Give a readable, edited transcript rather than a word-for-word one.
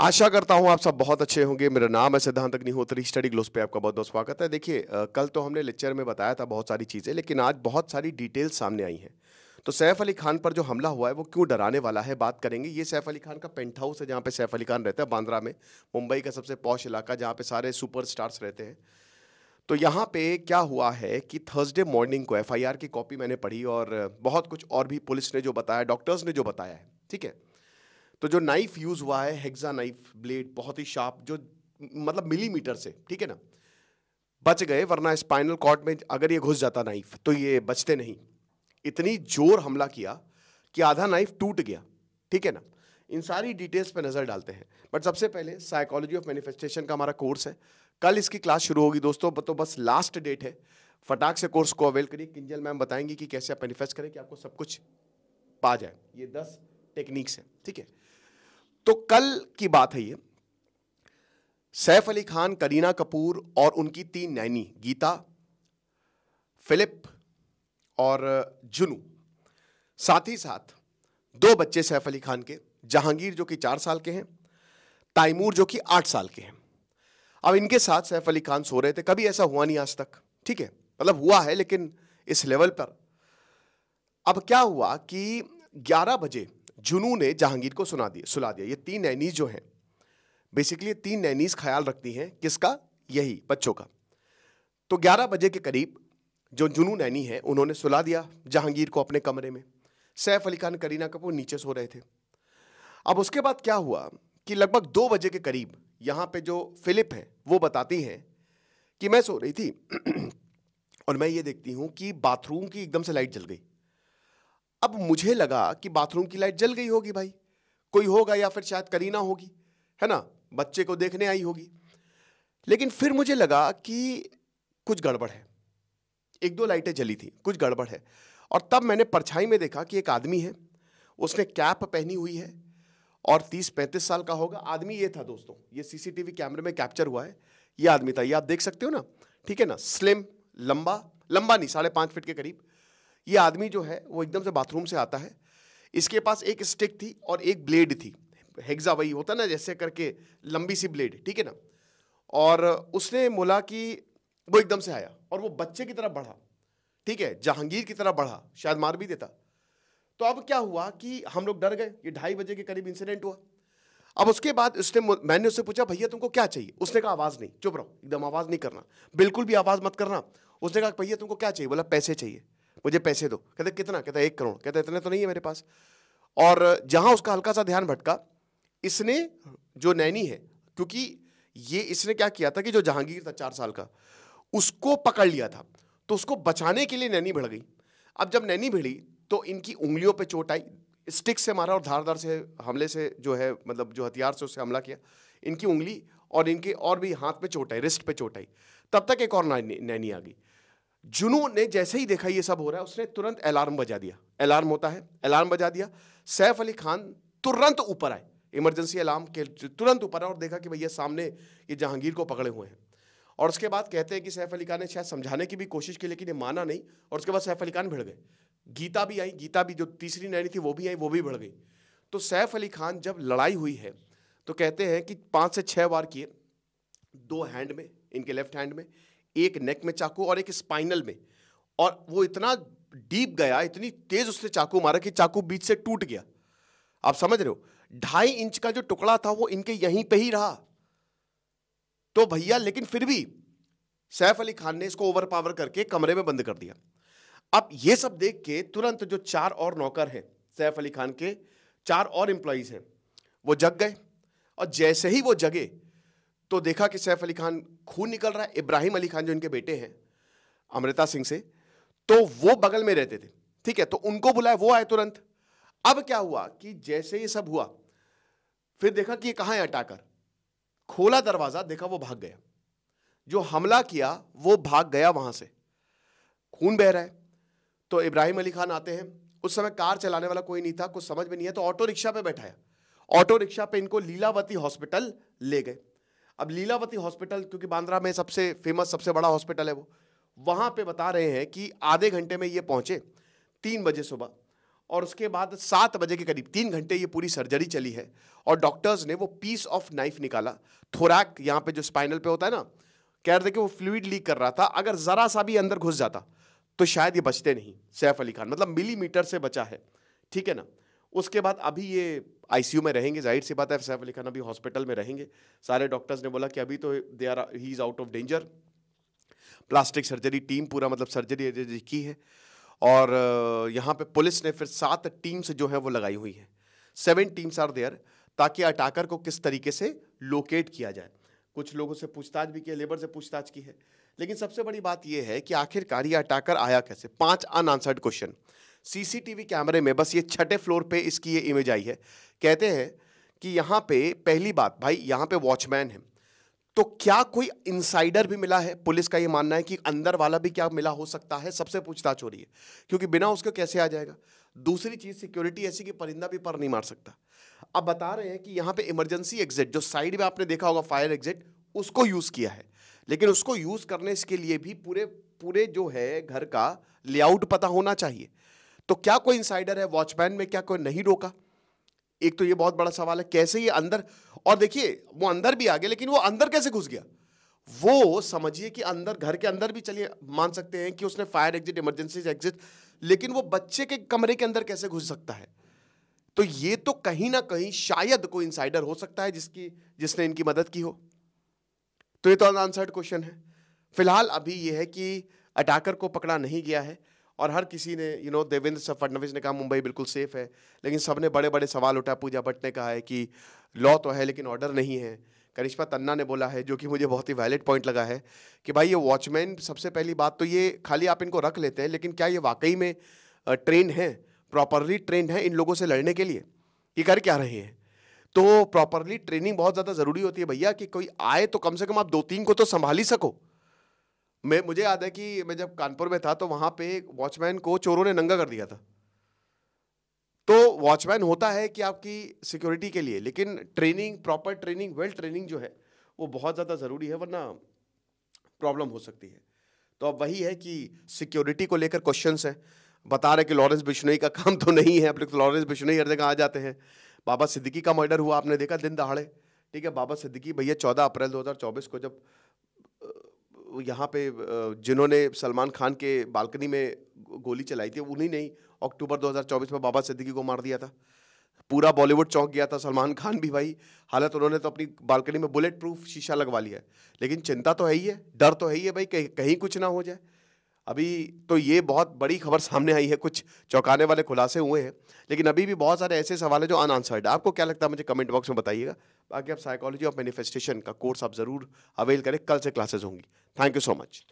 आशा करता हूँ आप सब बहुत अच्छे होंगे। मेरा नाम है सिद्धांत अग्निहोत्री। स्टडी ग्लोस पे आपका बहुत बहुत स्वागत है। देखिए कल तो हमने लेक्चर में बताया था बहुत सारी चीज़ें, लेकिन आज बहुत सारी डिटेल्स सामने आई हैं। तो सैफ अली खान पर जो हमला हुआ है वो क्यों डराने वाला है, बात करेंगे। ये सैफ अली खान का पेंट हाउस है जहाँ पे सैफ अली खान रहता है, बांद्रा में, मुंबई का सबसे पॉश इलाका जहाँ पे सारे सुपर स्टार्स रहते हैं। तो यहाँ पे क्या हुआ है कि थर्सडे मॉर्निंग को एफआईआर की कॉपी मैंने पढ़ी और बहुत कुछ और भी पुलिस ने जो बताया, डॉक्टर्स ने जो बताया है, ठीक है। तो जो नाइफ यूज हुआ है, हेक्सा नाइफ ब्लेड, बहुत ही शार्प, जो मतलब मिलीमीटर से, ठीक है ना, बच गए, वरना स्पाइनल कॉर्ड में अगर ये घुस जाता नाइफ तो ये बचते नहीं। इतनी जोर हमला किया कि आधा नाइफ टूट गया, ठीक है ना। इन सारी डिटेल्स पे नजर डालते हैं, बट सबसे पहले साइकोलॉजी ऑफ मैनिफेस्टेशन का हमारा कोर्स है, कल इसकी क्लास शुरू होगी दोस्तों। तो बस लास्ट डेट है, फटाक से कोर्स को अवेल करिए। किंजल मैम बताएंगी कि कैसे आप मैनिफेस्ट करें कि आपको सब कुछ पा जाए। ये 10 टेक्निक्स हैं, ठीक है। तो कल की बात है ये, सैफ अली खान, करीना कपूर और उनकी 3 नैनी, गीता, फिलिप और जुनू, साथ ही साथ 2 बच्चे सैफ अली खान के, जहांगीर जो कि 4 साल के हैं, तैमूर जो कि 8 साल के हैं। अब इनके साथ सैफ अली खान सो रहे थे। कभी ऐसा हुआ नहीं आज तक, ठीक है, मतलब हुआ है लेकिन इस लेवल पर। अब क्या हुआ कि 11 बजे जुनू ने जहांगीर को सुला दिया। ये 3 नैनीज जो हैं, बेसिकली 3 नैनीज ख्याल रखती हैं किसका, यही बच्चों का। तो 11 बजे के करीब जो जुनू नैनी है उन्होंने सुला दिया जहांगीर को अपने कमरे में। सैफ अली खान, करीना कपूर नीचे सो रहे थे। अब उसके बाद क्या हुआ कि लगभग 2 बजे के करीब यहां पे जो फिलिप है वो बताती हैं कि मैं सो रही थी और मैं ये देखती हूं कि बाथरूम की एकदम से लाइट जल गई। अब मुझे लगा कि बाथरूम की लाइट जल गई होगी, भाई कोई होगा, या फिर शायद करीना होगी, है ना, बच्चे को देखने आई होगी। लेकिन फिर मुझे लगा कि कुछ गड़बड़ है, 1-2 लाइटें जली थी, कुछ गड़बड़ है। और तब मैंने परछाई में देखा कि एक आदमी है, उसने कैप पहनी हुई है और 30-35 साल का होगा। आदमी ये था दोस्तों, ये सीसीटीवी कैमरे में कैप्चर हुआ है, ये आदमी था, ये आप देख सकते हो ना, ठीक है ना, स्लिम, लंबा नहीं, 5.5 फीट के करीब। ये आदमी जो है वो एकदम से बाथरूम से आता है। इसके पास एक स्टिक थी और एक ब्लेड थी, हेक्सा वही होता ना जैसे करके, लंबी सी ब्लेड, ठीक है ना। और उसने बोला कि वो एकदम से आया और वो बच्चे की तरफ बढ़ा, ठीक है, जहांगीर की तरफ बढ़ा, शायद मार भी देता। तो अब क्या हुआ कि हम लोग डर गए। ये 2:30 बजे के करीब इंसिडेंट हुआ। अब उसके बाद मैंने उससे पूछा, भैया तुमको क्या चाहिए? उसने कहा आवाज नहीं, चुप रहो, एकदम आवाज नहीं करना, बिल्कुल भी आवाज मत करना। उसने कहा भैया तुमको क्या चाहिए? बोला पैसे चाहिए, मुझे पैसे दो। कहते कितना? कहता 1 करोड़। कहता इतने तो नहीं है मेरे पास। और जहां उसका हल्का सा ध्यान भटका, इसने, जो नैनी है, क्योंकि ये इसने क्या किया था कि जो जहांगीर था 4 साल का, उसको पकड़ लिया था, तो उसको बचाने के लिए नैनी भिड़ गई। अब जब नैनी भिड़ी तो इनकी उंगलियों पे चोट आई, स्टिक से मारा और धारदार से हमले से जो है, मतलब जो हथियार से उससे हमला किया, इनकी उंगली और इनके और भी हाथ पे चोट आई, रिस्ट पे चोट आई। तब तक एक और नैनी आ गई। जुनू ने जैसे ही देखा ये सब हो रहा है, उसने तुरंत अलार्म बजा दिया। अलार्म होता है, अलार्म बजा दिया। सैफ अली खान तुरंत ऊपर आए, इमरजेंसी अलार्म के तुरंत ऊपर आए और देखा कि भैया सामने ये जहांगीर को पकड़े हुए हैं। और उसके बाद कहते हैं कि सैफ अली खान ने शायद समझाने की भी कोशिश की, लेकिन ये माना नहीं। और उसके बाद सैफ अली खान भिड़ गए। गीता भी आई, गीता भी जो तीसरी नैनी थी वो भी आई, वो भी भिड़ गई। तो सैफ अली खान जब लड़ाई हुई है तो कहते हैं कि 5 से 6 बार किए, 2 हैंड में, इनके लेफ्ट हैंड में, एक नेक में चाकू और एक स्पाइनल में। और वो इतना डीप गया, इतनी तेज उसने चाकू मारा कि चाकू बीच से टूट गया। आप समझ रहे हो, 2.5 इंच का जो टुकड़ा था वो इनके यहीं पे ही रहा। तो भैया, लेकिन फिर भी सैफ अली खान ने इसको ओवर पावर करके कमरे में बंद कर दिया। अब ये सब देख के तुरंत जो 4 और नौकर हैं सैफ अली खान के, 4 और एम्प्लॉइज हैं, वो जग गए। और जैसे ही वो जगे तो देखा कि सैफ अली खान, खून निकल रहा है। इब्राहिम अली खान जो इनके बेटे हैं अमृता सिंह से, तो वो बगल में रहते थे, ठीक है, तो उनको बुलाया, वो आए तुरंत। अब क्या हुआ कि जैसे ये सब हुआ, फिर देखा कि ये कहां है अटैकर, खोला दरवाजा, देखा वो भाग गया। जो हमला किया वो भाग गया वहां से, खून बह रहा है। तो इब्राहिम अली खान आते हैं, उस समय कार चलाने वाला कोई नहीं था, कुछ समझ में नहीं है, तो ऑटो रिक्शा पे बैठाया। ऑटो रिक्शा पे इनको लीलावती हॉस्पिटल ले गए। अब लीलावती हॉस्पिटल, क्योंकि बांद्रा में सबसे फेमस, सबसे बड़ा हॉस्पिटल है वो, वहां पे बता रहे हैं कि आधे घंटे में ये पहुंचे, 3 बजे सुबह। और उसके बाद 7 बजे के करीब 3 घंटे ये पूरी सर्जरी चली है और डॉक्टर्स ने वो पीस ऑफ नाइफ निकाला, थोरैक यहाँ पे जो स्पाइनल पे होता है ना, कह रहे थे कि वो फ्लूइड लीक कर रहा था, अगर जरा सा भी अंदर घुस जाता तो शायद ये बचते नहीं। सैफ अली खान मतलब मिलीमीटर से बचा है, ठीक है ना। उसके बाद अभी ये आईसीयू में रहेंगे, जाहिर सी बात है सैफ अली खान अभी हॉस्पिटल में रहेंगे। सारे डॉक्टर्स ने बोला कि अभी तो he is out of danger. Plastic surgery team पूरा मतलब सर्जरी की है और यहाँ पे पुलिस ने फिर 7 टीम्स जो है वो लगाई हुई है। 7 टीम्स आर देयर ताकि अटैकर को किस तरीके से लोकेट किया जाए। कुछ लोगों से पूछताछ भी की है, लेबर से पूछताछ की है, लेकिन सबसे बड़ी बात यह है कि आखिरकार ये अटैकर आया कैसे। 5 अनआंसर्ड क्वेश्चन सीसीटीवी कैमरे में, बस ये 6ठे फ्लोर पे इसकी ये इमेज आई है। कहते हैं कि यहाँ पे पहली बात भाई यहाँ पे वॉचमैन है, तो क्या कोई इनसाइडर भी मिला है? पुलिस का ये मानना है कि अंदर वाला भी क्या मिला हो सकता है, सबसे पूछताछ हो रही है, क्योंकि बिना उसके कैसे आ जाएगा। दूसरी चीज सिक्योरिटी ऐसी कि परिंदा भी पर नहीं मार सकता। अब बता रहे हैं कि यहाँ पे इमरजेंसी एग्जिट जो साइड में आपने देखा होगा फायर एग्जिट, उसको यूज किया है, लेकिन उसको यूज करने के लिए भी पूरे जो है घर का लेआउट पता होना चाहिए। तो क्या कोई इनसाइडर है वॉचमैन में, क्या कोई नहीं रोका? एक तो ये बहुत बड़ा सवाल है, कैसे ये अंदर, और देखिए वो अंदर भी आ गया, लेकिन वो अंदर कैसे घुस गया? वो समझिए कि अंदर, घर के अंदर भी चलिए मान सकते हैं कि उसने फायर एग्जिट, इमरजेंसी एग्जिट, लेकिन वो बच्चे के कमरे के अंदर कैसे घुस सकता है? तो ये तो कहीं ना कहीं शायद कोई इनसाइडर हो सकता है जिसने इनकी मदद की हो। तो ये तो अनआंसर्ड क्वेश्चन है। फिलहाल अभी ये है कि अटैकर को पकड़ा नहीं गया है और हर किसी ने देवेंद्र फडणवीस ने कहा मुंबई बिल्कुल सेफ है, लेकिन सबने बड़े बड़े सवाल उठाया। पूजा भट्ट ने कहा है कि लॉ तो है लेकिन ऑर्डर नहीं है। करिश्मा तन्ना ने बोला है, जो कि मुझे बहुत ही वैलिड पॉइंट लगा है, कि भाई ये वॉचमैन, सबसे पहली बात तो ये खाली आप इनको रख लेते हैं, लेकिन क्या ये वाकई में ट्रेन है, प्रॉपरली ट्रेंड है इन लोगों से लड़ने के लिए? ये कर क्या रहे हैं? तो प्रॉपरली ट्रेनिंग बहुत ज़्यादा ज़रूरी होती है भैया, कि कोई आए तो कम से कम आप 2-3 को तो संभाल ही सको। मुझे याद है कि मैं जब कानपुर में था तो वहां पे वॉचमैन को चोरों ने नंगा कर दिया था। तो वॉचमैन होता है कि आपकी सिक्योरिटी के लिए, लेकिन training, proper training, well training जो है वो बहुत ज़्यादा ज़रूरी है, वरना प्रॉब्लम हो सकती है। तो अब वही है कि सिक्योरिटी को लेकर क्वेश्चंस हैं। बता रहे कि लॉरेंस बिश्नोई का काम तो नहीं है, अब तो लॉरेंस बिश्नोई हर जगह आ जाते हैं। बाबा सिद्दीकी का मर्डर हुआ, आपने देखा, दिन दहाड़े, ठीक है। बाबा सिद्दीकी भैया 14 अप्रैल 2024 को जब यहाँ पे जिन्होंने सलमान खान के बालकनी में गोली चलाई थी, उन्हीं ने अक्टूबर 2024 में बाबा सिद्दीकी को मार दिया था। पूरा बॉलीवुड चौंक गया था, सलमान खान भी भाई। हालांकि उन्होंने तो अपनी बालकनी में बुलेट प्रूफ शीशा लगवा लिया है, लेकिन चिंता तो है ही है, डर तो है ही है भाई, कहीं कुछ ना हो जाए। अभी तो ये बहुत बड़ी खबर सामने आई है, कुछ चौंकाने वाले खुलासे हुए हैं, लेकिन अभी भी बहुत सारे ऐसे सवाल है जो अनआंसर्ड है। आपको क्या लगता है मुझे कमेंट बॉक्स में बताइएगा। बाकी आप साइकोलॉजी ऑफ मैनिफेस्टेशन का कोर्स आप जरूर अवेल करें, कल से क्लासेस होंगी। Thank you so much.